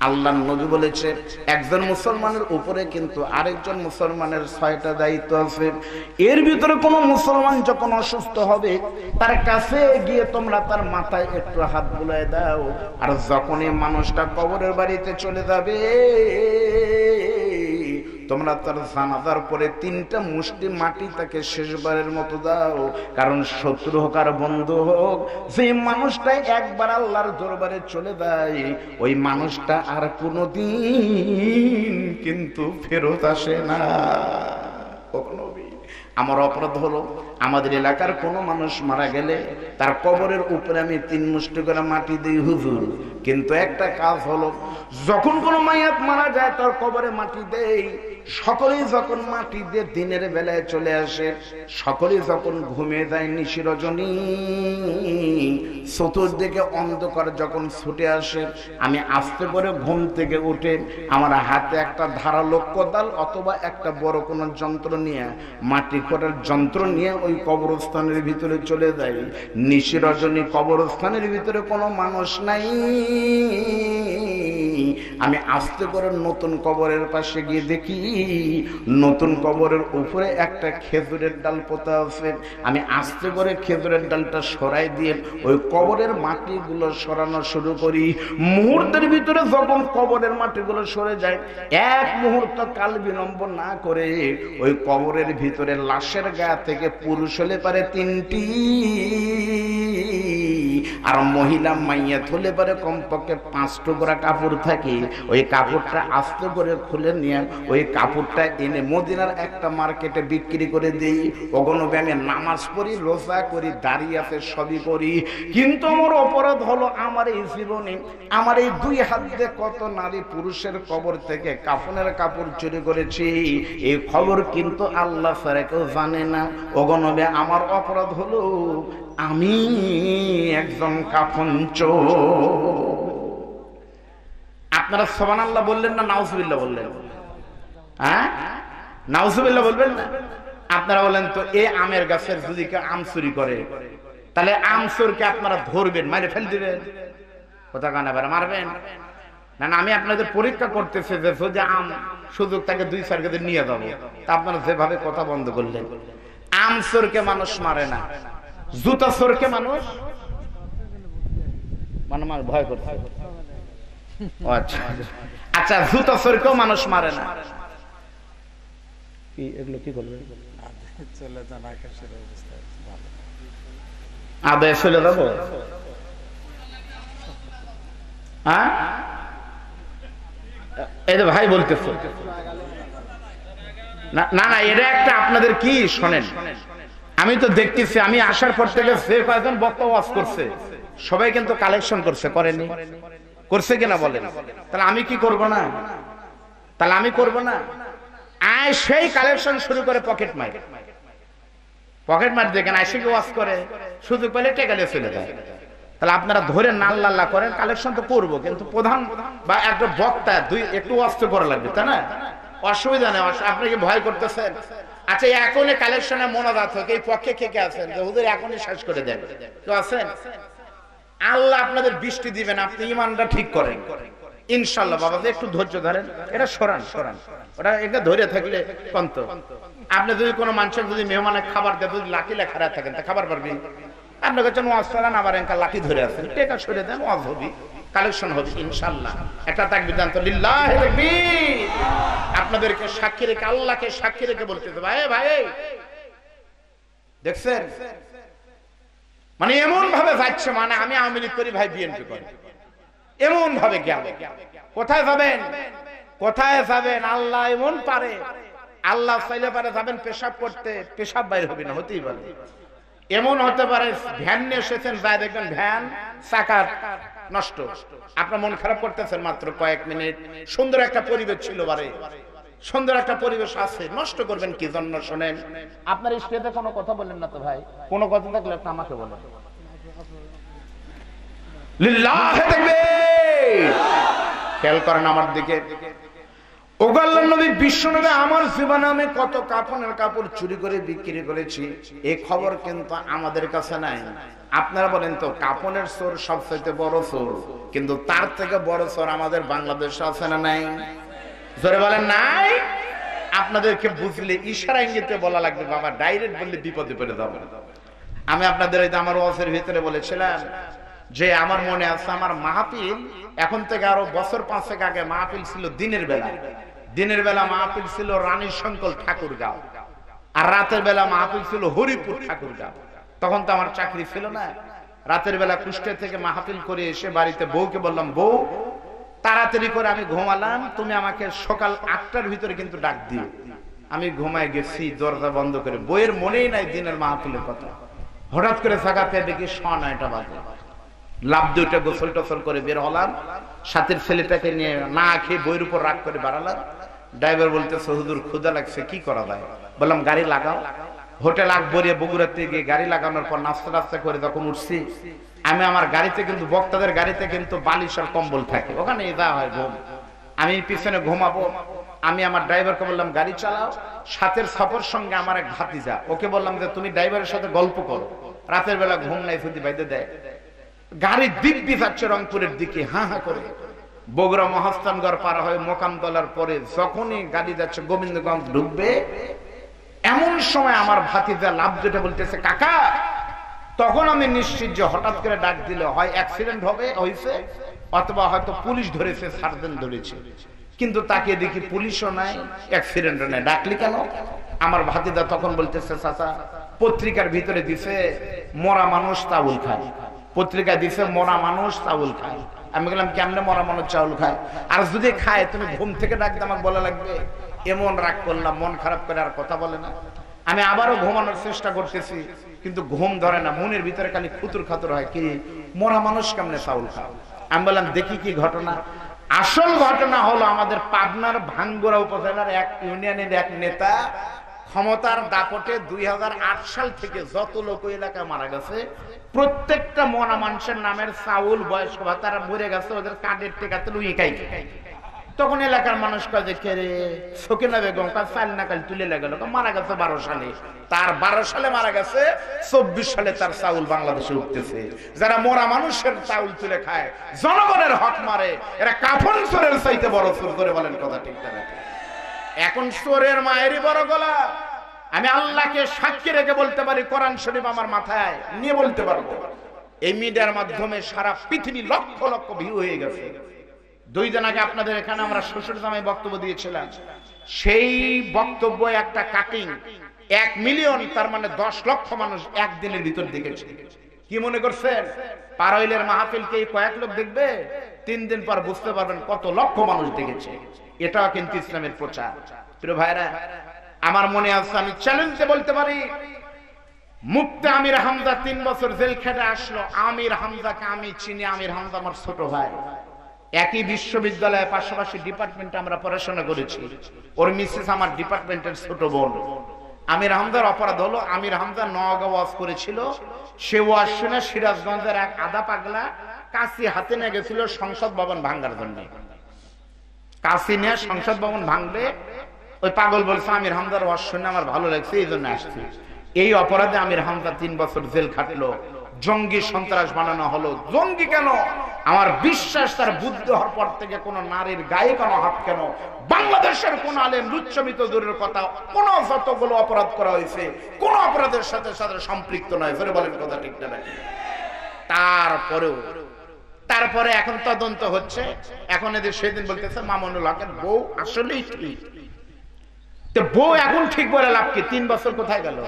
আল্লাহর নবী বলেছে একজন মুসলমানের উপরে কিন্তু আরেকজন মুসলমানের 6টা দায়িত্ব আছে। এর ভিতরে কোনো মুসলমান যখন অসুস্থ হবে তার কাছে গিয়ে তোমরা তার মাথায় একটু হাত বুলিয়ে দাও, আর যখনই মানুষটা কবরের বাড়িতে চলে যাবে তোমরা তার জানাজার পরে 3টা মুষ্টি মাটি তাকে শেষবারের মতো দাও। কারণ শত্রু হোক আর বন্ধু হোক, যে মানুষটা একবার আল্লাহর দরবারে চলে যায় ওই মানুষটা আর কোনোদিন কিন্তু ফেরত আসে না। আমার অপরাধ হলো আমাদের এলাকার কোনো মানুষ মারা গেলে তার কবরের উপরে আমি 3 মুষ্টি করে মাটি দিই হুজুর, কিন্তু একটা কাজ হলো যখন কোনো মাইয়াত মারা যায় তার কবরে মাটি দেই, সকলেই যখন মাটি দিয়ে দিনের বেলায় চলে আসে, সকলেই যখন ঘুমিয়ে যায় নিশি রজনী, চতুর্দিকে অন্ধকার যখন ছুটে আসে, আমি আস্তে করে ঘুম থেকে উঠে আমার হাতে একটা ধারালো কোদাল অথবা একটা বড় কোনো যন্ত্র নিয়ে মাটি খোঁড়ার যন্ত্র নিয়ে ওই কবরস্থানের ভিতরে চলে যায়। নিশি রজনী কবরস্থানের ভিতরে কোনো মানুষ নাই, আমি আস্তে করে নতুন কবরের পাশে গিয়ে দেখি নতুন কবরের উপরে একটা খেজুরের ডাল পোতা আছে। আমি আস্তে করে খেজুরের ডালটা সরাই দিয়ে ওই কবরের মাটিগুলো সরানো শুরু করি। মুহূর্তের ভিতরে যখন কবরের মাটিগুলো সরে যায়, এক মুহূর্ত কাল বিলম্ব না করে ওই কবরের ভিতরে লাশের গা থেকে পুরুষ হলে পারে 3টি, আর মহিলা মাইয়াত হলে পারে কমপক্ষে 5 টুকরা কাপড় থাকে। ওই কাপড়টা আস্তে করে খুলে নিয়ে ওই কাপড়টা এনে মদিনার একটা মার্কেটে বিক্রি করে দেই। ওগুলো আমি নামাজ পড়ি, রোজা করি, দাঁড়িয়ে আছে সবই করি, কিন্তু আমার অপরাধ হলো আমার এই জীবনে আমার এই 2 হাত দিয়ে কত নারী পুরুষের কবর থেকে কাফনের কাপড় চুরি করেছি, এই খবর কিন্তু আল্লাহ ছাড়া কেউ জানে না। ওগুলো আমার অপরাধ হলো আমি একজন কাফন চোর। আপনারা সুবহানাল্লাহ বললেন না নাউজুবিল্লাহ বললেন? হ্যাঁ, নাউজুবিল্লাহ বলবেন না? আপনারা বলেন তো এই আমের গাছের যদি কেউ আম চুরি করে তাহলে আম চোরকে আপনারা ধরবেন, মারে ফেল দিবেন? কথা কানা বেড়া মারবেন না? না, আমি আপনাদের পরীক্ষা করতেছি যে যদি আম সুযোগ তাকে 2-4 কেজি নিয়ে যাবো, তা আপনারা যেভাবে কথা বন্ধ করলেন। আম চোরকে মানুষ মারে না, জুতা চোরকে মানুষ মানে ভয় করছে। আচ্ছা আচ্ছা, জুতা চোরকেও মানুষ মারে না। কি এগুলো কি করবে? আদায় চলে যাবো? হ্যাঁ, এই তো ভাই বলতেছে না না না, এটা একটা আপনাদের কি শোনেন, আমি তো দেখতেছি আমি আসার পর থেকে যে কয়েকজন বক্তা ওয়াজ করছে সবাই কিন্তু কালেকশন করছে, করেনি? করছে কিনা বলেন? তাহলে আমি কি করব না? তাহলে আমি করব না? আয় সেই কালেকশন শুরু করে পকেট মার দেখেন আইসে কি ওয়াজ করে, সুযোগ পেলে টেকালে চলে যায়। তাহলে আপনারা ধরে নাল্লাল্লা করেন, কালেকশন তো করবো, কিন্তু প্রধান বা একটা বক্তা একটু ওয়াজ তো করা লাগবে, তাই না? অসুবিধা নেই, আপনি কি ভয় করতেছেন? আচ্ছা, এখনই কালেকশনে মোনাজাত হোক, এই পক্ষে কে কে আছেন যে হুজুর এখনই শেষ করে দেন? কেউ আছেন? আল্লাহ আপনাদের বৃষ্টি দিবেন, আপনি ইমানটা ঠিক করেন ইনশাআল্লাহ। বাবা একটু ধৈর্য ধরেন, এটা সরান ওটা এটা ধরে থাকলে কন্ত। আপনি যদি কোনো মানুষের যদি মেহমানের খাবার দেন, যদি লাঠি লেখা থাকেন তা খাবার পারবেন? আপনার কাছে ওয়াজ করেন, আবার একটা লাঠি ধরে আছেন, টেকা সরে দেন, ওয়াজ হবে, কালেকশন হবে ইনশাআল্লাহ। একটা তাকবীর দান তো, লিল্লাহি তাকবীর। আপনাদেরকে সাক্ষী রেখে, আল্লাহকে সাক্ষী রেখে বলতেছে, ভাই ভাই দেখছেন মানে এমন ভাবে যাচ্ছে, মানে আমি আওয়ামী লীগ করি, ভাই বিএনপি করি, এমন ভাবে গেল। কোথায় যাবেন? কোথায় যাবেন? আল্লাহ এমন পারে, আল্লাহ চাইলে পারে যাবেন পেশাব করতে, পেশাব বাইর হবে না, হতেই পারে। এমন হতে পারে ভ্যান নিয়ে এসেছেন, যাই দেখবেন ভ্যান চাকার নষ্ট, আপনার মন খারাপ করতেছেন মাত্র কয়েক মিনিট, সুন্দর একটা পরিবেশ ছিল, বারে সুন্দর একটা পরিবেশ আছে, নষ্ট করবেন কি জন্য? শোনেন, আপনার স্টেজে কোনো কথা বলেন না তো ভাই, কোনো কথা থাকলে আপনি আমাকে বলেন। লিল্লাহি তাকবীর। খেয়াল করেন আমার দিকে। ওগো আল্লাহর নবী, বিশ্বনবী আমার জীবনে আমি কত কাফনের কাপড় চুরি করে বিক্রি করেছি, এই খবর কিন্তু আমাদের কাছে নাই। আপনারা বলেন তো কাপনের চোর সবচেয়ে বড় চোর, কিন্তু তার থেকে বড় চোর আমাদের বাংলাদেশে আছে না নাই? জোরে বলেন নাই? আপনাদেরকে বুঝলে ইশারা ইঙ্গিতে বলা লাগবে, বাবা ডাইরেক্ট বললে বিপদে পড়ে যাবে। আমি আপনাদের এই যে আমার ওয়াজের ভিতরে বলেছিলাম যে আমার মনে আছে আমার মাহফিল এখন থেকে আরো বছর 5 আগে মাহফিল ছিল দিনের বেলা। দিনের বেলা মাহফিল ছিল রানী শঙ্কর ঠাকুরগাঁও, আর রাতের বেলা মাহফিল ছিল হরিপুর ঠাকুরগাঁও। তখন তো আমার চাকরি ছিল না। রাতের বেলা কুষ্টিয়া থেকে মাহফিল করে এসে বাড়িতে বউকে বললাম, বউ তাড়াতাড়ি করে আমি ঘুমালাম, তুমি আমাকে সকাল 8টার ভিতরে কিন্তু ডাক দিও। আমি ঘুমায় গেছি দরজা বন্ধ করে, বইয়ের মনেই নাই দিনের মাহফিলের কথা। হঠাৎ করে জাগাতে দেখি 9:30 বাজে। লাভ দুইটা গোসল টোসল করে বের হলাম, সাথের ছেলেটাকে নিয়ে না খেয়ে বইয়ের উপর রাগ করে বাড়ালাম। ড্রাইভার বলতেছে, হুজুর ক্ষুধা লাগছে, কি করা যায়? বললাম গাড়ি লাগাও। হোটেল আকবরিয়া বগুড়াতে গিয়ে গাড়ি লাগানোর পর নাস্তা নাস্তা করে যখন উঠছি, আমি আমার গাড়িতে কিন্তু বক্তাদের গাড়িতে কিন্তু বালিশ আর কম্বল থাকে, ওখানে যা হয় ঘুম। আমি পিছনে ঘুমাবো। আমি আমার ড্রাইভারকে বললাম গাড়ি চালাও। সাথের সফর সঙ্গে আমার এক ভাতিজা, ওকে বললাম যে তুমি ড্রাইভারের সাথে গল্প করো, রাতের বেলা ঘুম নাই শুধু বাইতে দেয়। গাড়ি দিব্যি যাচ্ছে রংপুরের দিকে হা হা করে। বগুড়া মহাস্থানগড় পার হয়ে মোকামতলার পরে যখনই গাড়ি যাচ্ছে গোবিন্দগঞ্জ ঢুকবে, এমন সময় আমার ভাতিজা লাভ যেটা বলতেছে কাকা। তখন আমি নিশ্চিত যে হঠাৎ করে ডাক দিলে হয় অ্যাক্সিডেন্ট হবে হয়েছে, অথবা হয়তো পুলিশ ধরেছে, সার্জেন্ট ধরেছে। কিন্তু তাকে দেখি পুলিশও নাই, অ্যাক্সিডেন্টও নাই। ডাকলি কেন? আমার ভাতিজা তখন বলতেছে, চাচা পত্রিকার ভিতরে দিছে মরা মানুষ চাউল খায়, পত্রিকা দিছে মরা মানুষ চাউল খায়। আমি বললাম কেমনে মরা মানুষ চাউল খায়? আর যদি খায় তুমি ঘুম থেকে ডাকতে আমাকে বলা লাগবে। এমন রাগ করলাম, মন খারাপ করে আর কথা বলে না। আমি আবারও ঘুমানোর চেষ্টা করতেছি, কিন্তু ঘুম ধরে না, মনের ভিতরে খালি খুতুর খাতুর হয়, কি মরা মানুষ কেমনে চাউল খায়? আমি বললাম দেখি কি ঘটনা। আসল ঘটনা হলো আমাদের পাবনার ভাঙ্গুড়া উপজেলার এক ইউনিয়নের এক নেতা ক্ষমতার দাপটে 2008 সাল থেকে যত লোক এলাকায় মারা গেছে, প্রত্যেকটা মরা মানুষের নামের চাউল বয়স্ক ভাতারা মরে গেছে, ওদের কার্ডের টেকাতে লুই খাই। তখন এলাকার মানুষ কয় যে কে রে সকিনা বেগম চাল নাকাল তুলে লাগলো, মারা গেছে 12 সালে। তার 12 সালে মারা গেছে, 24 সালে তার চাউল বাংলাদেশে উঠতেছে। যারা মরা মানুষের চাউল তুলে খায়, জনগণের হক মারে, এরা কাফন চোরের চাইতে বড় চোর। করে বলেন কথা ঠিক না? এখন চোরের মায়েরই বড় গলা। আমি আল্লাহকে সাক্ষী রেখে বলতে পারি, কোরআন শরীফ আমার মাথায় নিয়ে বলতে পারবো, এই মিডিয়ার মাধ্যমে সারা পৃথিবী লক্ষ লক্ষ ভিউ হয়ে গেছে। 2 দিন আগে আপনাদের এখানে আমরা শ্বশুর জামাই বক্তব্য দিয়েছিলাম, সেই বক্তব্য একটা কাটিং 1 মিলিয়ন, তার মানে 10 লক্ষ মানুষ একদিনের ভিতর দেখেছে। কি মনে করছেন পারইলের মাহফিলকে কয়েক লোক দেখবে? 3 দিন পর বুঝতে পারবেন কত লক্ষ মানুষ দেখেছে। এটাও কিন্তু ইসলামের প্রচার। প্রিয় ভাইরা, আমার মনে আছে, আমি চ্যালেঞ্জে বলতে পারি, মুফতি আমির হামজা 3 বছর জেল খেটে আসলো। আমির হামজাকে আমি চিনি, আমির হামজা আমার ছোট ভাই। একই বিশ্ববিদ্যালয়ে পাশাপাশি ডিপার্টমেন্টে আমরা পড়াশোনা করেছি। ওর মিসেস আমার ডিপার্টমেন্টের ছোট বোন। আমির হামজার অপরাধ হলো, আমির হামজা নওগাঁ ওয়াজ করেছিল, সে ওয়াজ শুনে সিরাজগঞ্জের এক আধা পাগলা কাশি হাতে নিয়ে গেছিল সংসদ ভবন ভাঙার জন্য। কাশি নিয়ে সংসদ ভবন ভাঙবে, ওই পাগল বলছে আমির হামজার ওয়াজ শুনে আমার ভালো লাগছে, এই জন্য আসছি। এই অপরাধে আমির হামজা 3 বছর জেল খাটলো। জঙ্গি সন্ত্রাস বানানো হলো। জঙ্গি কেন? আমার বিশ্বাস তার বুদ্ধি হওয়ার পর থেকে কোন নারীর গায়ে কোনো হাত কেন, বাংলাদেশের কোন আলেম লুচ্ছমিত দূরের কথা, কোন যতগুলো অপরাধ করা হয়েছে কোন অপরাধের সাথে সাথে সম্পৃক্ত নয়। ফেরে বলেন কথা ঠিক না? তারপরে এখন তদন্ত হচ্ছে। এখন এদের সেদিন বলতেছে মামুনুল হকের বউ আসলেই ঠিক। তো বউ এখন ঠিক বলে লাভ কি? 3 বছর কোথায় গেল?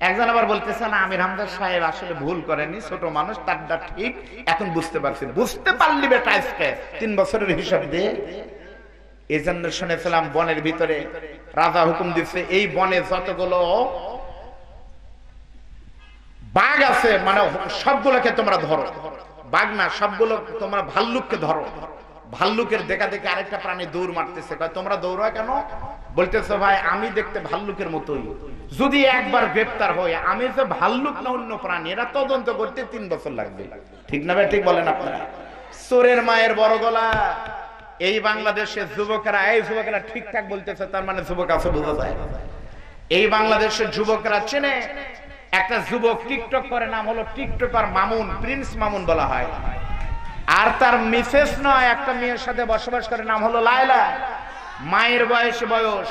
একজন আবার বলতেছে না, আমির হামজা সাহেব আসলে ভুল করেনি, ছোট মানুষ, তারটা ঠিক, এখন বুঝতে পারছি। বুঝতে পারলি বেটা আজকে 3 বছরের হিসাব দিয়ে। এই জন্য শুনেছিলাম বনের ভিতরে রাজা হুকুম দিচ্ছে, এই বনে যতগুলো বাঘ আছে মানে সবগুলোকে তোমরা ধরো। বাঘ না, সবগুলো তোমরা ভাল্লুককে ধরো। ভাল্লুকের দেখা দেখে আরেকটা প্রাণী দৌড় মারতেছে, তোমরা দৌড়া কেন? বলতেছে ভাই আমি দেখতে ভাল্লুকের মতোই, যদি একবার গ্রেফতার হয় আমি যে ভাল্লুক না অন্য প্রাণী, এরা তদন্ত করতে 3 বছর লাগবে। ঠিক না ভাই? ঠিক বলেন আপনারা? চোরের মায়ের বড় গলা। এই বাংলাদেশের যুবকেরা, এই যুবকেরা ঠিকঠাক বলতেছে, তার মানে যুবক আছে বোঝা যায়। এই বাংলাদেশের যুবকরা চেনে একটা যুবক টিকটক করে, নাম হলো টিকটকার মামুন, প্রিন্স মামুন বলা হয়। আর তার মিসেস নয়, একটা মেয়ের সাথে বসবাস করে, নাম হলো লায়লা। মায়ের বয়স।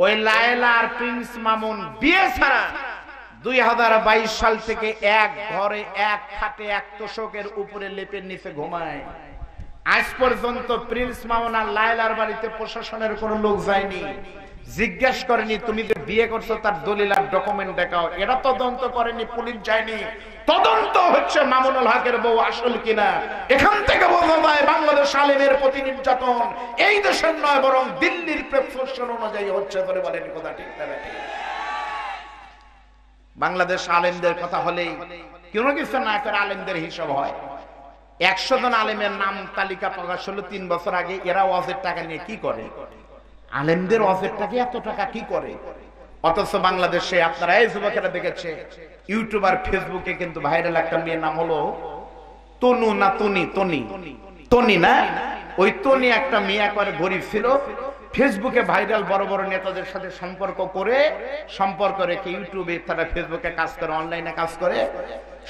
ওই লায়লা আর প্রিন্স মামুন বিয়ে ছাড়া 2022 সাল থেকে এক ঘরে এক খাটে এক তোষকের উপরে লেপের নিচে ঘুমায়। আজ পর্যন্ত প্রিন্স মামুন আর লায়লার বাড়িতে প্রশাসনের কোনো লোক যায়নি, জিজ্ঞেস করেনি তুমি যে বিয়ে করছো তার দলিল আর ডকুমেন্ট দেখাও। এটা তদন্ত করেনি, পুলিশ যায়নি। তদন্ত হচ্ছে মামুনুল হকের বউ আসল কিনা। এখান থেকে বোঝা যায় বাংলাদেশ আলেমের প্রতি নির্যাতন এই দেশের নয়, বরং দিল্লির প্রেসক্রিপশন অনুযায়ী হচ্ছে বলে বলেন। কথা ঠিক না? বাংলাদেশ আলেমদের কথা হলেই কোনো কিছু না করে আলেমদের হিসাব হয়। 100 জন আলেমের নাম তালিকা প্রকাশ হলো 3 বছর আগে। এরা ওয়াজের টাকা নিয়ে কি করে? আলেমদের ওয়াজের টাকা এত টাকা কি করে? অথচ বাংলাদেশে আপনারা এই যুবকেরা দেখেছে ইউটিউবার ফেসবুকে কিন্তু ভাইরাল একটা মেয়ের নাম হলো তনু না তনি না, ওই তনি একটা মেয়ে করে গরিব ছিল, ফেসবুকে ভাইরাল বড় বড় নেতাদের সাথে সম্পর্ক রেখে ইউটিউবে তারা ফেসবুকে কাজ করে, অনলাইনে কাজ করে,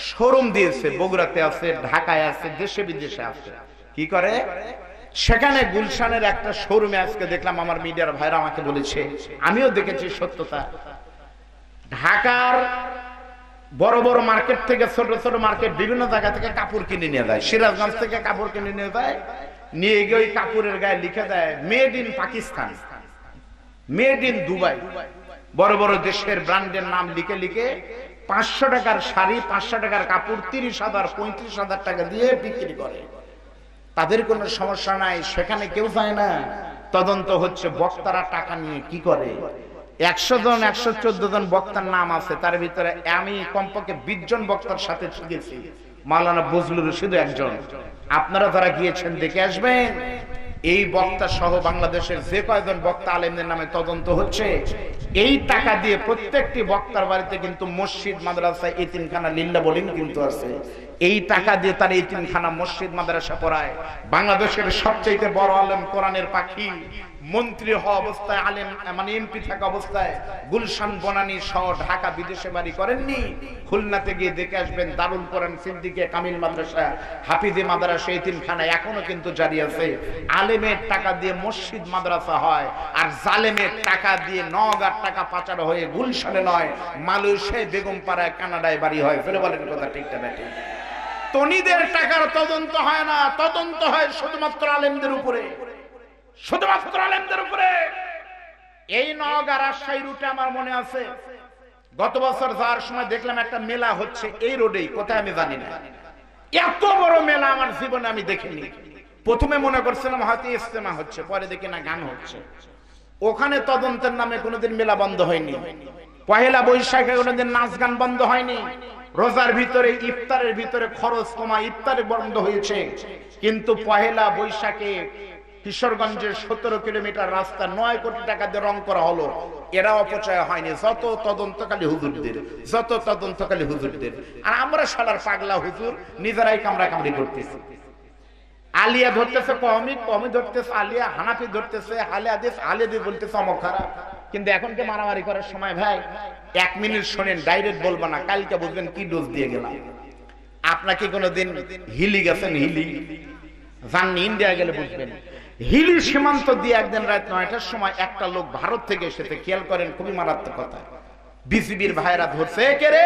শোরুম দিয়েছে। বগুড়াতে আছে, ঢাকায় আছে, দেশে বিদেশে আছে। কি করে? সেখানে গুলশানের একটা শোরুমে আজকে দেখলাম, আমার মিডিয়ার ভাইরা আমাকে বলেছে, আমিও দেখেছি সত্যতা। ঢাকার বড় বড় মার্কেট থেকে ছোট ছোট মার্কেট বিভিন্ন জায়গা থেকে কাপড় কিনে নিয়ে যায়, সিরাজগঞ্জ থেকে কাপড় কিনে নিয়ে যায়, নিয়ে গিয়ে ওই কাপড়ের গায়ে লিখে দেয় made in Pakistan, made in Dubai. বড় বড় দেশের ব্র্যান্ডের নাম লিখে লিখে 500 টাকার শাড়ি, 500 টাকার কাপড় 30,000 35,000 টাকা দিয়ে বিক্রি করে। তাদের কোনো সমস্যা নাই, সেখানে কেউ যায় না। তদন্ত হচ্ছে বক্তারা টাকা নিয়ে কি করে। 100 জন 114 জন বক্তার নাম আছে, তার ভিতরে আমি কমপক্ষে 20 জন বক্তার সাথে গেছি, মাওলানা বজলুর শুধু একজন। আপনারা যারা গিয়েছেন দেখে আসবেন। এই বক্তা সহ বাংলাদেশের যে কয়জন বক্তা আলেমদের নামে তদন্ত হচ্ছে, এই টাকা দিয়ে প্রত্যেকটি বক্তার বাড়িতে কিন্তু মসজিদ, মাদ্রাসা, এতিমখানা, লিল্লা বোলিং কিন্তু আছে। এই টাকা দিয়ে তার এতিমখানা, মসজিদ, মাদ্রাসা পড়ায়। বাংলাদেশের সবচেয়ে বড় আলেম, কোরআনের পাখি, মন্ত্রী হওয়া অবস্থায়, আলেম মানে এমপি থাকা অবস্থায় গুলশান, বনানী সহ ঢাকা বিদেশে বাড়ি করেননি। খুলনাতে গিয়ে দেখে আসবেন, দারুল কোরআন, সিদ্দিকে কামিল মাদ্রাসা, হাফিজে মাদ্রাসা, এতিমখানা এখনো কিন্তু জারি আছে। আলেমের টাকা দিয়ে মসজিদ, মাদ্রাসা হয়, আর জালেমের টাকা দিয়ে নওগাঁর টাকা পাচার হয়ে গুলশানে নয়, মালয়েশিয়ায়, বেগমপাড়ায়, কানাডায় বাড়ি হয়। ফেলে বলেন কথা ঠিক না? তনিদের টাকার তদন্ত হয় না, তদন্ত হয় শুধুমাত্র আলেমদের উপরে, শুধুমাত্র আলেমদের উপরে। এই নওগাঁ রাজশাহী রুটে আমার মনে আছে, গত বছর যাওয়ার সময় দেখলাম একটা মেলা হচ্ছে এই রোডেই, কোথায় আমি জানি না। এত বড় মেলা আমার জীবনে আমি দেখিনি। প্রথমে মনে করছিলাম হয়তো ইজতেমা হচ্ছে, পরে দেখি না গান হচ্ছে। ওখানে তদন্তের নামে কোনোদিন মেলা বন্ধ হয়নি, পহেলা বৈশাখে কোনোদিন নাচ গান বন্ধ হয়নি, রোজার ভিতরে ইফতারের ভিতরে খরচ কমা, ইফতারে বন্ধ হয়েছে। কিন্তু পহেলা বৈশাখে কিশোরগঞ্জের 17 কিলোমিটার রাস্তা 9 কোটি টাকা দিয়ে রং করা হলো, এরা অপচয় হয়নি। যত তদন্তকালী হুজুরদের, আর আমরা শালার পাগলা হুজুর নিজেরাই কামড়া কামড়ি করতেছি। আলিয়া ধরতেছে কমি ধরতেছে, আলিয়া হানাফি ধরতেছে, আলিয়া বলতেছে অমক খারাপ। কিন্তু এখন কে মারামারি করার সময় ভাই? 1 মিনিট শোনেন, ডাইরেক্ট বলবো না, কালকে বুঝবেন কি ডোজ দিয়ে গেলাম। আপনাকে কোনোদিন হিলি গেছেন? হিলি জাননি, ইন্ডিয়া গেলে বুঝবেন। হিলি সীমান্ত দিয়ে একদিন রাত 9টার সময় একটা লোক ভারত থেকে এসেছে, খেয়াল করেন, খুবই মারাত্মক কথা। বিসিবির ভাইরা ধরছে, কে রে?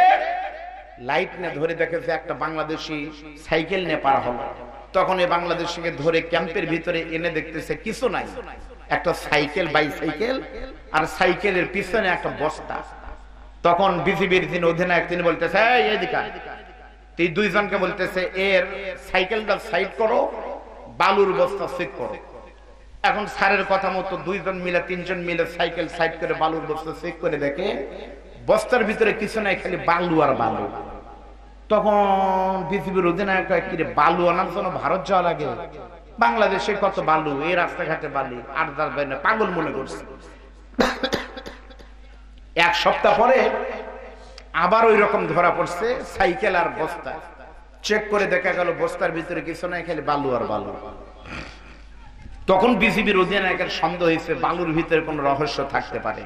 লাইট নিয়ে ধরে দেখেছে একটা বাংলাদেশি সাইকেল নিয়ে পার হলো। তখন এই বাংলাদেশিকে ধরে ক্যাম্পের ভিতরে এনে দেখতেছে কিছু নাই, একটা সাইকেল, বাইসাইকেল, আর সাইকেলের পিছনে একটা বস্তা। তখন বিসিবির যিনি অধিনায়ক তিনি বলতেছে, এইদিকে। এই দুইজনকে বলতেছে, এর সাইকেলটা সাইড করো, বালুর বস্তা চেক করো। এখন স্যারের কথা মতো 2 জন মিলে 3 জন মিলে সাইকেল সাইড করে বালুর বস্তা চেক করে দেখে বস্তার ভিতরে কিছু নাই, খালি বালু আর বালু। তখন পৃথিবীর অধিনায়ক, কিরে বালু আনার জন্য ভারত যাওয়া লাগে? বাংলাদেশে কত বালু, এই রাস্তাঘাটে বালি, আর পাগল মনে করছে। 1 সপ্তাহ পরে আবার ওই রকম ধরা পড়ছে, সাইকেল আর বস্তা চেক করে দেখা গেল বস্তার ভিতরে কিছু নাই, খালি বালু আর বালু। তখন বিসিবির অধিনায়কের সন্দেহ হয়েছে বালুর ভিতরে কোন রহস্য থাকতে পারে।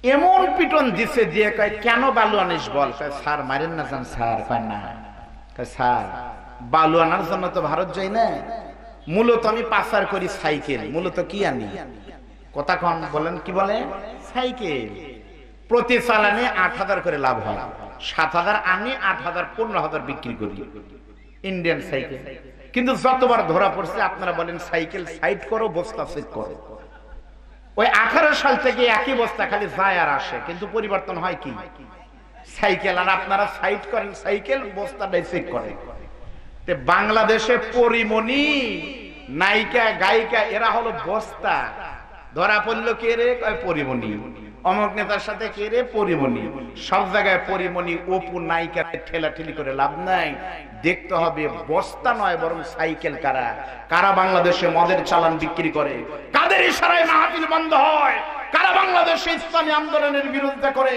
এমন পিটন দিছে, দিয়ে কয় কেন বালু আনিস বল। স্যার মারেন না যান স্যার। কয় না, স্যার বালু আনার জন্য তো ভারত যাই না, মূলত আমি পাচার করি সাইকেল। মূলত কি আনি কথা কন বলেন, কি বলে সাইকেল। প্রতি চালানে 8,000 করে লাভ হয়, 7,000 আনি, 8,000 15,000 বিক্রি করি ইন্ডিয়ান সাইকেল। কিন্তু যতবার ধরা পড়ছে আপনারা বলেন সাইকেল সাইড করো, বস্তা সেট করো। ওই 18 সাল থেকে একই বস্তা খালি যায় আর আসে, কিন্তু পরিবর্তন হয় কি সাইকেল। আর আপনারা সাইড করেন সাইকেল, বস্তাটাই সেট করেন। বাংলাদেশে পরিমণি, নায়িকা, গায়িকা এরা হলো বস্তা। ধরা পড়লো কে রে, পরিমণি। অমুক নেতার সাথে কে রে, পরিমণি। সব জায়গায় পরিমণি, অপু, নায়িকা ঠেলাঠেলি করে লাভ নাই। দেখতে হবে বস্তা নয় বরং সাইকেল কারা। কারা বাংলাদেশে মদের চালান বিক্রি করে, কাদের ইশারায় মাহফিল বন্ধ হয়, কারা বাংলাদেশে ইসলামী আন্দোলনের বিরুদ্ধে করে,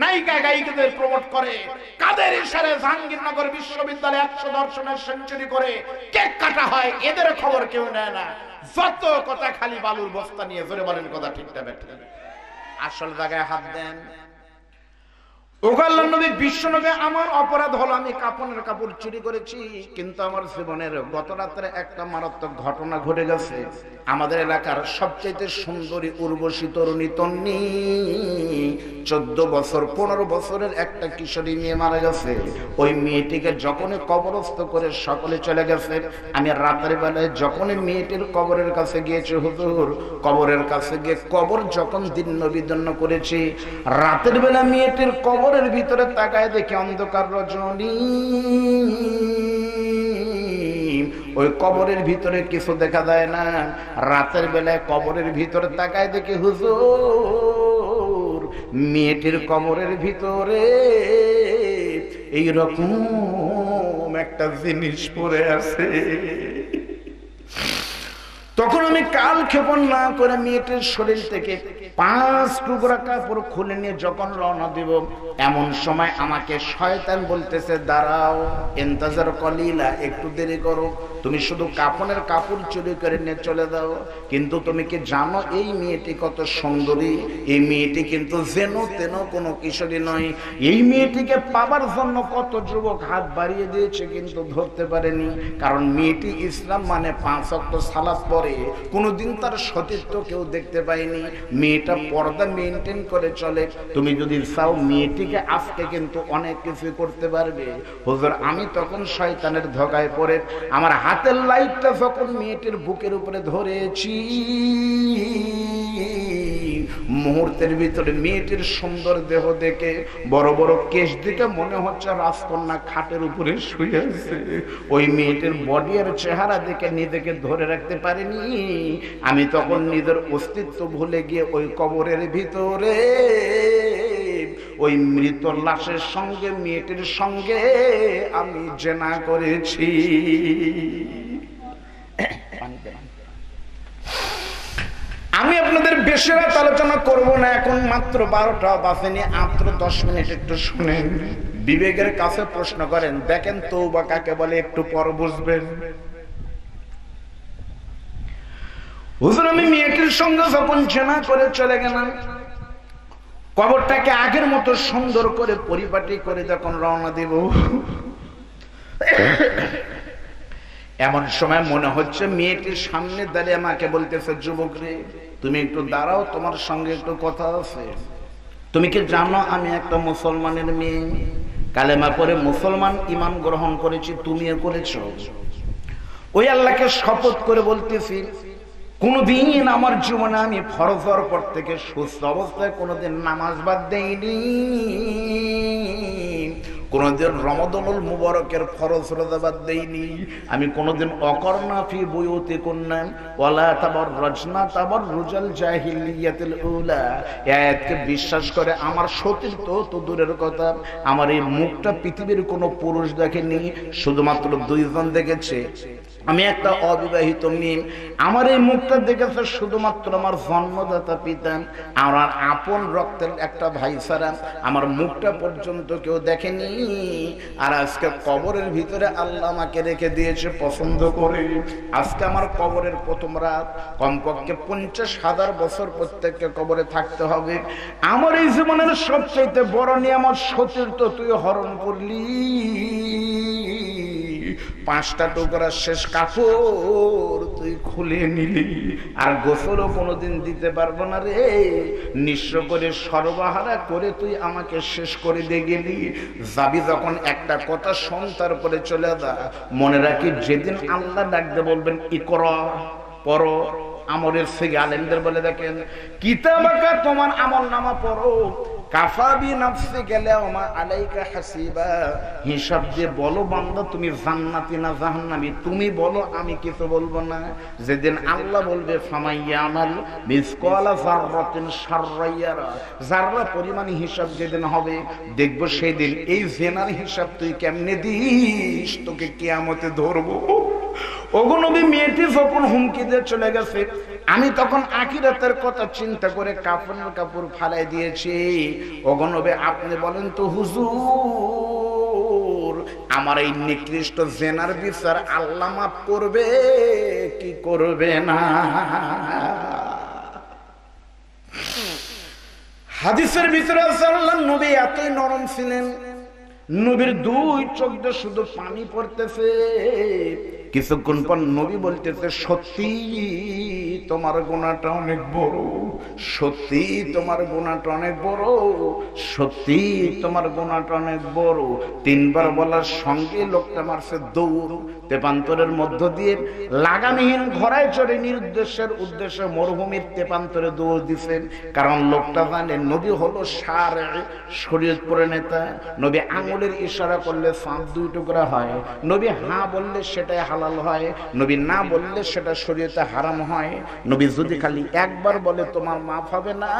নায়িকা গায়িকাদের প্রমোট করে, কাদের ইশারায় জাহাঙ্গীরনগর বিশ্ববিদ্যালয়ে 100 দর্শনের সেঞ্চুরি করে কেক কাটা হয়, এদের খবর কেউ নেয় না। যত কথা খালি বালুর বস্তা নিয়ে। জোরে বলেন কথা ঠিক না বেঠিক? আসল জায়গায় হাত দেন। বিশ্বনবী আমার অপরাধ হলো আমি কাপড়ের কাপড় চুরি করেছি, কিন্তু আমার জীবনের গত রাত্রে একটা মারাত্মক ঘটনা ঘটে গেছে। আমাদের এলাকার সবচেয়ে সুন্দরী উর্বশী তরুণী তন্নি 14 বছর 15 বছরের একটা কিশোরী মেয়ে মারা গেছে। ওই মেয়েটিকে যখনই কবরস্থ করে সকলে চলে গেছে, আমি রাতের বেলায় যখনই মেয়েটির কবরের কাছে গিয়েছি, হুজুর কবরের কাছে গিয়ে কবর যখন দিন বিদন্ন করেছি, রাতের বেলা মেয়েটির কবরের ভিতরে তাকায় দেখি অন্ধকার রজনী। ওই কবরের ভিতরে কিছু দেখা যায় না। রাতের বেলায় কবরের ভিতরে তাকায় দেখি হুজুর মেয়েটির কবরের ভিতরে এইরকম একটা জিনিস পড়ে আছে। তখন আমি কাল ক্ষেপণ না করে মেয়েটির শরীর থেকে 5 টুকরা কাপড় খুলে নিয়ে যখন রওনা দিব, এমন সময় আমাকে শয়তান বলতেছে, দাঁড়াও, ইন্তজার কলিলা, একটু দেরি করো, তুমি শুধু কাফনের কাপড় চুরি করে নিয়ে চলে যাও। কিন্তু তুমি কি জানো এই মেয়েটি কত সুন্দরী? এই মেয়েটি কিন্তু যেন তেন কোনো কিশোরী নয়। এই মেয়েটিকে পাবার জন্য কত যুবক হাত বাড়িয়ে দিয়েছে, কিন্তু ধরতে পারেনি। কারণ মেয়েটি ইসলাম মানে 5 ওয়াক্ত সালাত পড়ে, কোনোদিন তার সতীত্ব কেউ দেখতে পায়নি। মেয়েটা পর্দা মেনটেন করে চলে। তুমি যদি চাও মেয়েটিকে আজকে কিন্তু অনেক কিছু করতে পারবে। হুজুর আমি তখন শয়তানের ধোঁকায় পড়ে আমার হাতের লাইটটা যখন মেয়েটির বুকের উপরে ধরেছি, মুহূর্তের ভিতরে মেয়েটির সুন্দর দেহ দেখে, বড় বড় কেশ দেখে মনে হচ্ছে রাজকন্যা খাটের উপরে শুয়ে আছে। ওই মেয়েটির বডি আর চেহারা দেখে নিজেকে ধরে রাখতে পারিনি। আমি তখন নিজের অস্তিত্ব ভুলে গিয়ে ওই কবরের ভিতরে ওই মৃত লাশের সঙ্গে মেয়েটির সঙ্গে আমি জেনা করেছি। আমি আপনাদের বেশি রাত আলোচনা করব না, এখন মাত্র 12টা বাজেনি, মাত্র 10 মিনিট একটু শুনেন, বিবেকের কাছে প্রশ্ন করেন, দেখেন তওবা কাকে বলে, একটু পর বুঝবেন। হুজুর আমি মেয়েটির সঙ্গে যখন জেনা করে চলে গেলাম, কবরটাকে আগের মতো সুন্দর করে পরিপাটি করে যখন রওনা দেব, এমন সময় মনে হচ্ছে মেয়েটির সামনে দাঁড়িয়ে আমাকে বলতেছে, যুবক রে তুমি একটু দাঁড়াও, তোমার সঙ্গে একটু কথা আছে। তুমি কি জানো আমি একটা মুসলমানের মেয়ে, কালেমা পড়ে মুসলমান ইমান গ্রহণ করেছি, তুমিও করেছো। ওই আল্লাহকে শপথ করে বলতেছি, কোনদিন আমার জীবনে আমি ফরজ হওয়ার পর থেকে সুস্থ অবস্থায় কোনদিন নামাজ বাদ দেইনি, কোনদিন রমাদানুল মুবারকের ফরজ রোজা বাদ দেইনি, আমি কোনদিন অকর্ণা ফি বুয়ুতিকুন্না ওয়ালা তাবাররাজনা তাবাররুজাল জাহিলিয়াতিল উলা। একে বিশ্বাস করে আমার সতীর্থ তো দূরের কথা, আমার এই মুখটা পৃথিবীর কোনো পুরুষ দেখেনি, শুধুমাত্র 2 জন দেখেছে, আমি একটা অবিবাহিত মেয়ে, আমার এই মুখটা দেখেছে শুধুমাত্র আমার জন্মদাতা পিতা, আমার আপন রক্তের একটা ভাই ছাড়া আমার মুখটা পর্যন্ত কেউ দেখেনি। আর আজকে কবরের ভিতরে আল্লাহ আমাকে রেখে দিয়েছে পছন্দ করে। আজকে আমার কবরের প্রথম রাত, কমপক্ষে 50,000 বছর প্রত্যেককে কবরে থাকতে হবে। আমার এই জীবনের সবচেয়ে বড় নিয়ামত সতীর তো তুই হরণ করলি। 5টা টুকরা শেষ কাপড় তুই খুলে নিলি, আর গোসলও কোনোদিন দিতে পারবো না রে। নিঃস্ব করে সর্বহারা করে তুই আমাকে শেষ করে দিয়ে গেলি। যাবি যখন একটা কথা শোন, তারপরে চলে যা। মনে রাখি, যেদিন আল্লাহ ডাকতে বলবেন ইকরা, পড়ো। আমলের থেকে আলেমদের বলে দেখেন, কিতাবাকা তোমার আমল নামা পড়ো, কাফাবি নাফসি গেলে ওমা আলাইকা হাসিবা, হিসাব দিয়ে বলো বান্দা তুমি জান্নাতি না জাহান্নামী, তুমি বলো, আমি কিছু বলবো না। যেদিন আল্লাহ বলবে ফামাইয়ামাল মিসকালা যাররাতিন শাররান ইয়ারা, যাররা পরিমাণ হিসাব যেদিন হবে, দেখবো সেদিন এই জেনার হিসাব তুই কেমনে দিস, তোকে কিয়ামতে ধরবো। ওগো নবী, মেয়েটি যখন হুমকি দিয়ে চলে গেছে, আমি তখন আখিরাতের কথা চিন্তা করে কাফনের কাপড় ফালাই দিয়েছি। ওগো নবী, আপনি বলেন তো হুজুর, আমার এই নিকৃষ্ট জেনার বিচার আল্লাহ মাফ করবে কি করবে না? হাদিসের ভিতরে আছে আল্লাহর নবী এতই নরম ছিলেন, নবীর 2 চোখ দিয়ে শুধু পানি পড়তেছে। কিছুক্ষণ পর নবী বলতেছে, সত্যি তোমার গুনাহটা অনেক বড়, সত্যি তোমার গুনাহটা অনেক বড়, সত্যি তোমার গুনাহটা অনেক বড়। 3 বার বলার সঙ্গে লোকটা মারছে দৌড়। তেপান্তরের মধ্য দিয়ে লাগামহীন ঘোড়ায় চড়ে নির্দেশের উদ্দেশ্যে মরুভূমির তেপান্তরে দৌড় দিছেন। কারণ লোকটা জানে নবী হলো শরীয়ত প্রণেতা। নবী আঙুলের ইশারা করলে সাপ 2 টুকরা হয়, নবী হ্যাঁ বললে সেটাই হালাল হয়, নবী না বললে সেটা শরীয়তে হারাম হয়। নবী যদি খালি একবার বলে তোমার মাফ হবে না,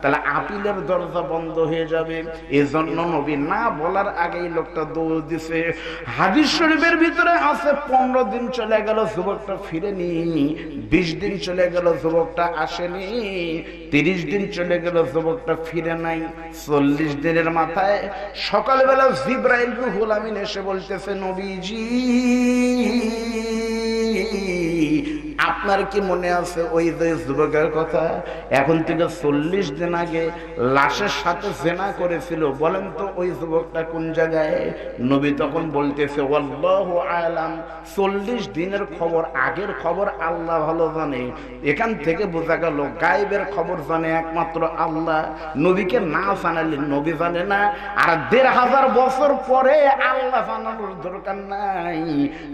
তাহলে আপিলের দরজা বন্ধ হয়ে যাবে। এজন্য নবী না বলার আগেই লোকটা দৌড় দিছে। হাদিস শরীফের ভিতরে আছে 15 দিন চলে গেল, যুবকটা ফিরেনি। 20 দিন চলে গেল, যুবকটা আসেনি। 30 দিন চলে গেল, যুবকটা ফিরে নাই। 40 দিনের মাথায় সকালবেলা জিবরাইল রুহুল আমিন এসে বলতেছে, নবীজি আপনার কি মনে আছে ওই যে যুবকের কথা এখন থেকে 40 দিন আগে লাশের সাথে জেনা করেছিল, বলেন তো ওই যুবকটা কোন জায়গায়? নবী তখন বলতেছে, আল্লাহু আলাম, 40 দিনের খবর, আগের খবর আল্লাহ ভালো জানে। এখান থেকে বোঝা গেল গায়েবের খবর জানে একমাত্র আল্লাহ, নবীকে না জানালে নবী জানে না। আর 1500 বছর পরে আল্লাহ জানানোর দরকার নাই।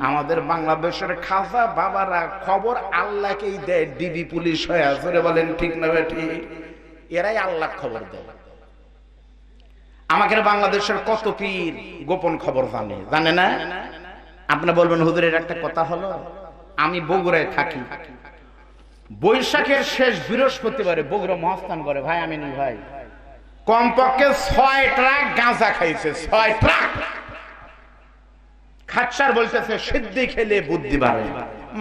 আমাদের বাংলাদেশের খাজা বাবারা খবর আল্লাহকেই দেয়, ডিবি পুলিশ হয়ে আসলে, বলেন ঠিক না বেঠি? এরাই আল্লাহ খবর দেয়। আমাদের বাংলাদেশের কত পীর গোপন খবর জানে, জানে না? আপনি বলবেন হুজুরের একটা কথা হলো, আমি বগুড়ায় থাকি, বৈশাখের শেষ বৃহস্পতিবারে বগুড়া মহাস্থান করে ভাই আমিনুল ভাই কমপক্ষে 6 ট্রাক গাঁজা খাইছে, 6 ট্রাক। খাচ্চার বলতেছে সিদ্ধি খেলে বুদ্ধি বাড়ে,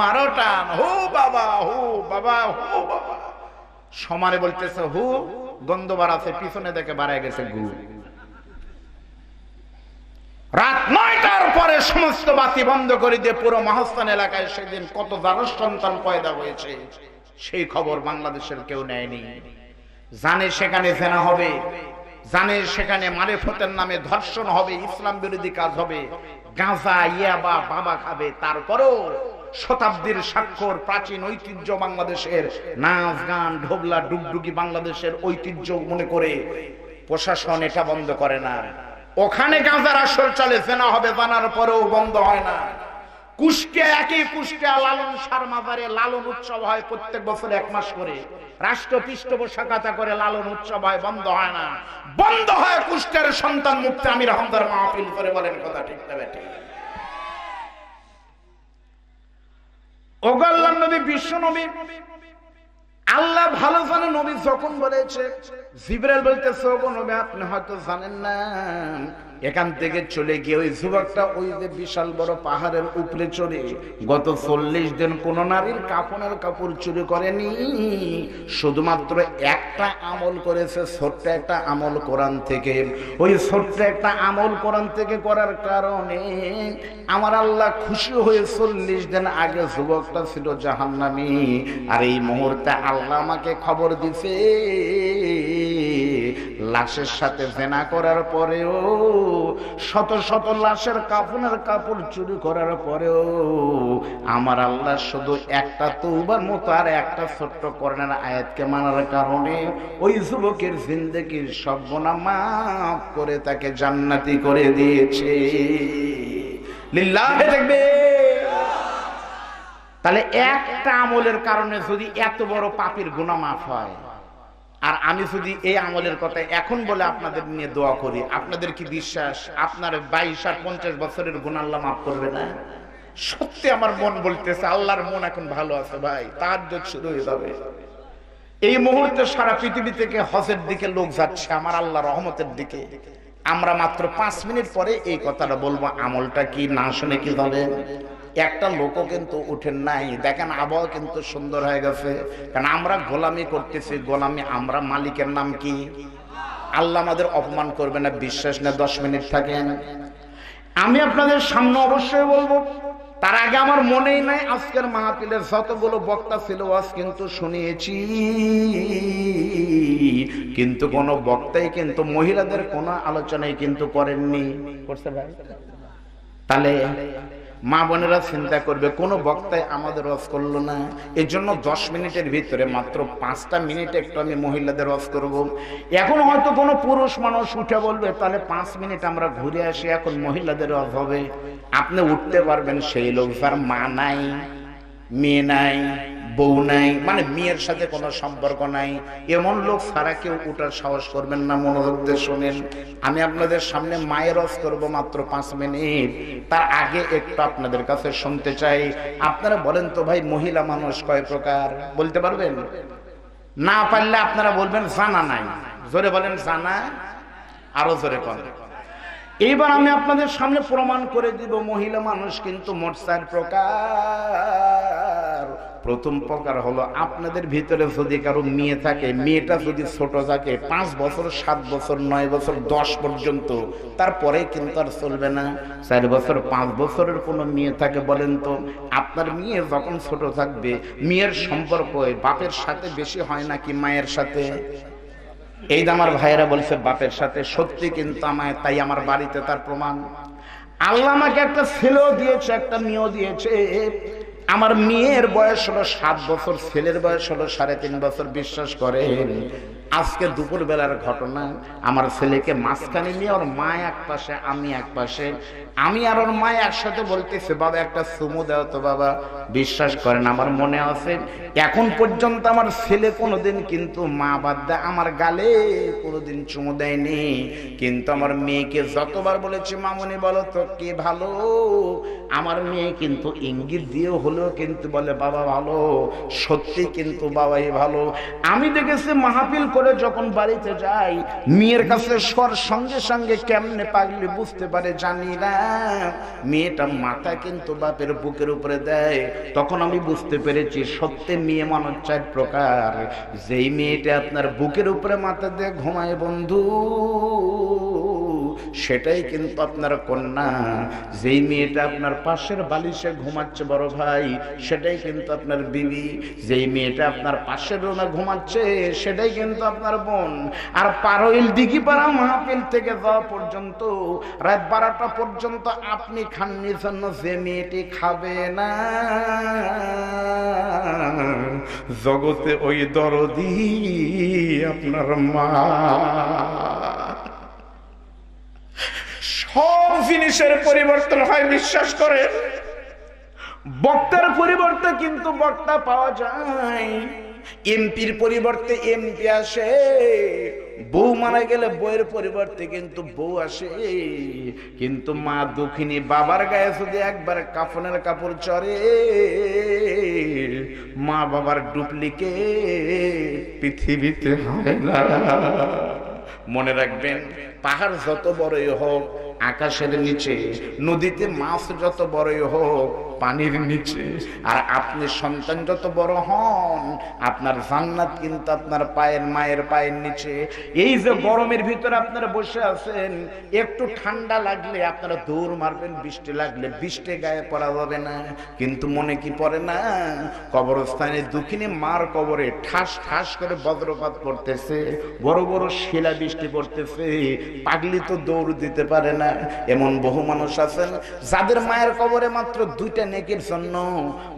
মারো টান, হো বাবা, হো বাবা, হো বাবা। সমানে বলতেছে হু, গন্ধ বাড়াছে, পিছনে দেখে বাড়ায় গেছে গু। রাত 9টার পরে সমস্ত বাতি বন্ধ করে দিয়ে পুরো মহাস্থান এলাকায় সেদিন কত দ্বারস সন্তান পয়দা হয়েছে সেই খবর বাংলাদেশের কেউ নেয়নি। জানে সেখানে জেনা হবে, জানে সেখানে মারেফতের নামে ধর্ষণ হবে, ইসলাম বিরোধী কাজ হবে, গাঁজা ইয়াবা বাবা খাবে। তারপরেও শতাব্দীর স্বাক্ষর প্রাচীন ঐতিহ্য বাংলাদেশের, নাচ গান ঢোবলা ডুগডুগি বাংলাদেশের ঐতিহ্য মনে করে প্রশাসন এটা বন্ধ করে না। ওখানে গাঁজার আসর চলে, জেনা হবে জানার পরেও বন্ধ হয় না। কুষ্টিয়া, একই কুষ্টিয়া লালন সার মাজারে লালন উৎসব হয় প্রত্যেক বছর 1 মাস করে, রাষ্ট্র পৃষ্ঠপোষকতা করে লালন উৎসব হয়, বন্ধ হয় না। বন্ধ হয় কুষ্টিয়ার সন্তান মুক্তি আমির হামদার মাহফিল করে, বলেন কথা ঠিক না বেঠিক? ওগো আল্লাহর নবী, বিশ্ব নবী, আল্লাহ ভালো জানে। নবী যখন বলেছে, জিবরাইল বলতেছে, ওগো নবী আপনি হয়তো জানেন না, এখান থেকে চলে গিয়ে ওই যুবকটা ওই যে বিশাল বড় পাহাড়ের উপরে চড়ে গত 40 দিন কোন নারীর কাফনের কাপড় চুরি করেনি, শুধুমাত্র একটা আমল করেছে, ছোট্ট একটা আমল কোরআন থেকে। ওই ছোট্ট একটা আমল কোরআন থেকে করার কারণে আমার আল্লাহ খুশি হয়ে 40 দিন আগে যুবকটা ছিল জাহান্নামী, আর এই মুহূর্তে আল্লাহ আমাকে খবর দিছে লাশের সাথে জেনা করার পরেও, শত শত লাশের কাফনের কাপড় চুরি করার পরেও আমার আল্লাহ শুধু একটা তওবার মতো আর একটা ছোট্ট কোরআনের আয়াতকে মানার কারণে ওই যুবকের জিন্দেগির সব গুনাহ মাফ করে তাকে জান্নাতি করে দিয়েছে। লিল্লাহি তাকবীর। তাহলে একটা আমলের কারণে যদি এত বড় পাপের গুনাহ মাফ হয়, আর আমি যদি এই আমলের কথা এখন বলে আপনাদের নিয়ে দোয়া করি, আপনাদের কি বিশ্বাস আপনার 22 আর 50 বছরের গুনাহ আল্লাহ মাফ করবে না? সত্যি আমার মন বলতেছে, আল্লাহর মন এখন ভালো আছে ভাই, তাহাজ্জুদ শুরু হয়ে যাবে। এই মুহূর্তে সারা পৃথিবী থেকে হজের দিকে লোক যাচ্ছে আমার আল্লাহর রহমতের দিকে। আমরা মাত্র 5 মিনিট পরে এই কথাটা বলবো, আমলটা কি না শুনে কি বলেন? একটা লোকও কিন্তু উঠেন নাই। দেখেন আবহাওয়া কিন্তু সুন্দর হয়ে গেছে, কারণ আমরা গোলামি করতেছি। গোলামি আমরা, মালিকের নাম কি? আল্লাহ আমাদের অপমান করবে না, বিশ্বাস না? 10 মিনিট থাকেন, আমি আপনাদের সামনে অবশ্যই বলবো। তার আগে আমার মনেই নাই আজকের মাহফিলের যতগুলো বক্তা ছিল আজ কিন্তু শুনিয়েছি, কিন্তু কোন বক্তাই কিন্তু মহিলাদের কোন আলোচনাই কিন্তু করেননি। করছে ভাই? তাহলে মা বোনেরা চিন্তা করবে কোন বক্তাই আমাদের ওয়াজ করলো না। এর জন্য 10 মিনিটের ভিতরে মাত্র 5টা মিনিট একটু আমি মহিলাদের ওয়াজ করব। এখন হয়তো কোনো পুরুষ মানুষ উঠে বলবে তাহলে 5 মিনিট আমরা ঘুরে আসি, এখন মহিলাদের ওয়াজ হবে। আপনি উঠতে পারবেন সেই লোক যার মা নাই, মেয়ে নাই, বউ নাই, মানে মেয়ের সাথে কোনো সম্পর্ক নাই, এমন লোক ছাড়া কেউ উঠার সাহস করবেন না। মনোযোগ দিয়ে শোনেন, আমি আপনাদের সামনে মায়ের ওয়াজ করব মাত্র 5 মিনিট। তার আগে একটু আপনাদের কাছে শুনতে চাই, আপনারা বলেন তো ভাই মহিলা মানুষ কয় প্রকার? বলতে পারবেন? না পারলে আপনারা বলবেন জানা নাই। জোরে বলেন জানা, আরো জোরে বলেন। এইবার আমি আপনাদের সামনে প্রমাণ করে দিব মহিলা মানুষ কিন্তু মোট 4 প্রকার। প্রথম প্রকার হলো আপনাদের ভিতরে যদি কারো মেয়ে থাকে, মেয়েটা যদি ছোট থাকে 5 বছর, 7 বছর, 9 বছর, 10 পর্যন্ত, তারপরে কিন্তু আর চলবে না। 4 বছর, 5 বছরের কোনো মেয়ে থাকে, বলেন তো আপনার মেয়ে যখন ছোট থাকবে মেয়ের সম্পর্ক বাপের সাথে বেশি হয় নাকি মায়ের সাথে? এই যে আমার ভাইয়েরা বলছে বাপের সাথে, সত্যি কিন্তু আমায়, তাই আমার বাড়িতে তার প্রমাণ। আল্লাহ আমাকে একটা ছেলেও দিয়েছে, একটা মেয়েও দিয়েছে। আমার মেয়ের বয়স হলো 7 বছর, ছেলের বয়স হলো 3.5 বছর। বিশ্বাস করেন আজকে দুপুর বেলার ঘটনা, আমার ছেলেকে মাঝখানে নিয়ে ওর মা এক পাশে, আমি এক পাশে, আমি আর ওর মা একসাথে বলতেছে বাবা একটা চুমু দাও তো বাবা। বিশ্বাস করেন আমার মনে আছে এখন পর্যন্ত আমার ছেলে কোনোদিন কিন্তু মা বাদ দেয় আমার গালে কোনোদিন চুমু দেয়নি, কিন্তু আমার মেয়েকে যতবার বলেছি মামুনি বলো তো কি ভালো, আমার মেয়ে কিন্তু ইঙ্গিত দিয়ে হলেও কিন্তু বলে বাবা ভালো। সত্যি কিন্তু বাবাই ভালো। আমি দেখেছি মাহফিল করে যখন বাড়িতে যাই মেয়ের কাছে সর সঙ্গে সঙ্গে কেমনে পাগলি বুঝতে পারে জানি না, মেয়েটা মাথা কিন্তু বাপের বুকের উপরে দেয়। তখন আমি বুঝতে পেরেছি সত্যি মেয়ে মানুষ 4 প্রকার। যেই মেয়েটা আপনার বুকের উপরে মাথা দিয়ে ঘুমায় বন্ধু, সেটাই কিন্তু আপনার কন্যা। যেই মেয়েটা আপনার পাশের বালিশে ঘুমাচ্ছে বড় ভাই, সেটাই কিন্তু আপনার বিবি। যেই মেয়েটা আপনার পাশের রুমে ঘুমাচ্ছে সেটাই কিন্তু আপনার বোন। আর পারইল দিঘিপাড়া মাহফিল থেকে যাওয়া পর্যন্ত রাত 12টা পর্যন্ত আপনি খাননির জন্য যে মেয়েটি খাবে না জগতে ওই দরদি আপনার মা। সব জিনিসের পরিবর্তন হয়, বিশ্বাস করে। বক্তার পরিবর্তে কিন্তু বক্তা পাওয়া যায়, এমপির পরিবর্তে এমপি আসে, বউ মারা গেলে বউয়ের পরিবর্তে কিন্তু বউ আসে। কিন্তু মা দুঃখিনী বাবার গায়ে যদি একবার কাফনের কাপড় চড়ে, মা বাবার ডুপ্লিকেট পৃথিবীতে হয় না। মনে রাখবেন পাহাড় যত বড়ই হোক আকাশের নিচে, নদীতে মাছ যত বড়ই হোক পানির নিচে, আর আপনি সন্তান যত বড় হন আপনার জান্নাত কিন্তু আপনার পায়ের মায়ের পায়ের নিচে। এই যে গরমের ভিতরে আপনারা বসে আছেন, একটু ঠান্ডা লাগলে আপনারা দৌড় মারবেন, বৃষ্টি লাগলে বৃষ্টি গায়ে পড়া যাবে না, কিন্তু মনে কি পড়ে না কবরস্থানে দুঃখিনী মার কবরে ঠাস ঠাস করে বজ্রপাত পড়তেছে, বড় বড় শিলা বৃষ্টি পড়তেছে, পাগলি তো দৌড় দিতে পারে না। এমন বহু মানুষ আছেন যাদের মায়ের কবরে মাত্র 2টা নেকির জন্য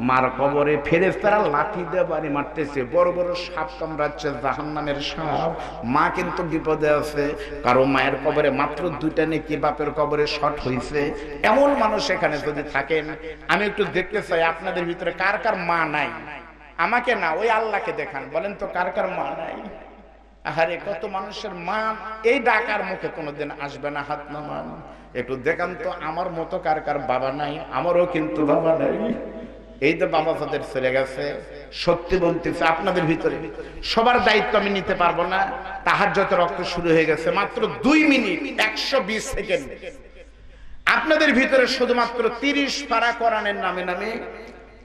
মার কবরে ফেরেশতারা লাঠি দিয়ে বাড়ি মারতেছে, বড় বড় সাপ কামড়াচ্ছে, জাহান্নামের সাপ। মা কিন্তু বিপদে আছে, কারো মায়ের কবরে মাত্র 2টা নেকি, বাপের কবরে শর্ট হইছে। এমন মানুষ এখানে যদি থাকেন, আমি একটু দেখতে চাই আপনাদের ভিতরে কার কার মা নাই। আমাকে না, ওই আল্লাহকে দেখান, বলেন তো কার কার মা নাই। আরে কত মানুষের মা এই ডাকার মুখে কোনোদিন আসবে না, হাত নামান। একটু দেখান তো আমার মতো কার কার বাবা নাই। আমারও কিন্তু বাবা নাই। এই তো বাবা তাদের চলে গেছে। সত্যি বলতেছে আপনাদের ভিতরে সবার দায়িত্ব আমি নিতে পারবো না। তাহাজ্জুদের রক্ত শুরু হয়ে গেছে, মাত্র 2 মিনিট 120 সেকেন্ড। আপনাদের ভিতরে শুধুমাত্র 30 পারা কোরআনের নামে নামে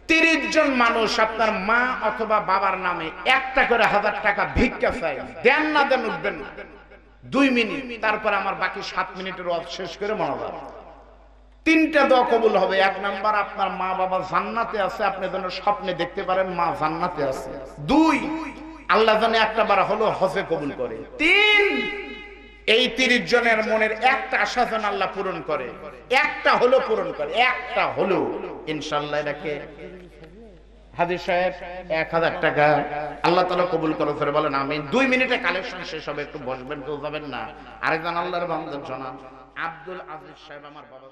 30 জন মানুষ আপনার মা অথবা বাবার নামে 1টা করে 1000 টাকা ভিক্ষা চাই, দেন না দেন উঠবেন না। 2 মিনিট, তারপর আমার বাকি 7 মিনিটের ওয়াজ শেষ করে মনোযোগ। 3টা দোয়া কবুল হবে। 1 নাম্বার, আপনার মা বাবা জান্নাতে আছে, আপনি যেন স্বপ্নে দেখতে পারেন মা জান্নাতে আছে। 2, আল্লাহ যেন একটা বার হলো হজে কবুল করে। 3, এই 30 জনের মনের একটা আশা যেন আল্লাহ পূরণ করে, একটা হলো পূরণ করে, একটা হলো ইনশাআল্লাহ। এটাকে হাজির সাহেব 1000 টাকা আল্লাহ তাআলা কবুল করে ফেরে বলেন আমিন। 2 মিনিটে কালেকশন শেষ হবে, একটু বসবেন, কেউ যাবেন না। আরেকজন আল্লাহর বান্দা জনাব আব্দুল আজিজ সাহেব, আমার বাবা।